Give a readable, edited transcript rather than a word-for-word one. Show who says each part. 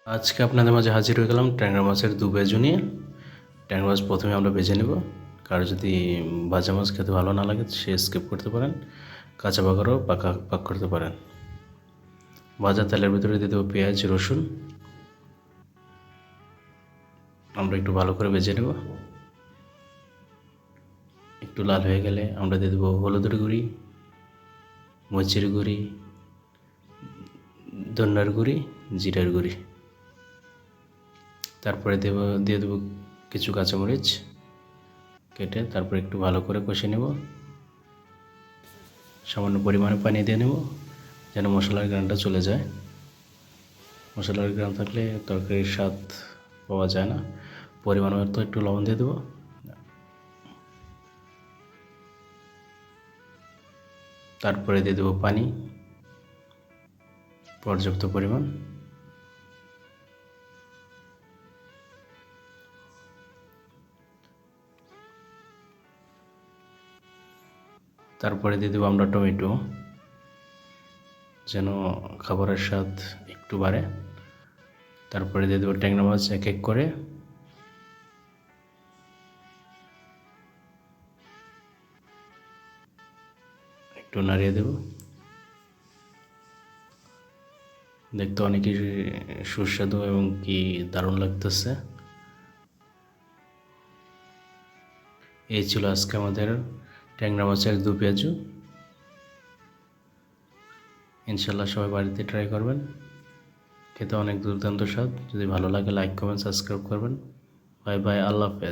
Speaker 1: আজকে আপনাদের মাঝে হাজির হয়ে গেলাম ট্যাংরা মাছের দু পেঁয়াজু নিয়ে। ট্যাংরা মাছ প্রথমে আমরা ভেজে নেব। কারো যদি ভাজা মাছ খেতে ভালো না লাগে সে স্কিপ করতে পারেন, কাঁচা পাকারও পাক করতে পারেন। ভাজা তেলের ভিতরে দিয়ে দেবো পেঁয়াজ রসুন, আমরা একটু ভালো করে ভেজে নেব। একটু লাল হয়ে গেলে আমরা দিয়ে দেবো হলুদের গুঁড়ি, মরিচের গুঁড়ি, ধনিয়ার গুঁড়ি, জিরার গুঁড়ি। তারপরে দিয়ে দেবো কিছু কাঁচামরিচ কেটে, তারপর একটু ভালো করে কষে নেব। সামান্য পরিমাণে পানি দিয়ে নেব যেন মশলার ঘ্রাণটা চলে যায়। মশলার ঘ্রাণ থাকলে তরকারির স্বাদ পাওয়া যায় না। পরিমাণ মতো একটু লবণ দিয়ে দেবো। তারপরে দিয়ে দেবো পানি পর্যাপ্ত পরিমাণ। তারপরে দিয়ে দেবো আমরা টমেটো, যেন খাবারের স্বাদ একটু বাড়ে। তারপরে দিয়ে দেবো ট্যাংরা মাছ এক এক করে। একটু নাড়িয়ে দেব। দেখতে অনেকই সুস্বাদু এবং কি দারুণ লাগতেছে। এই ছিল আজকে আমাদের ট্যাংরা মাছের দু পেঁয়াজু। ইনশাল্লাহ সবাই বাড়িতে ট্রাই করবেন, খেতে অনেক দুর্দান্ত স্বাদ। যদি ভালো লাগে লাইক কমেন্ট সাবস্ক্রাইব করবেন। বাই বাই, আল্লাহ হাফেজ।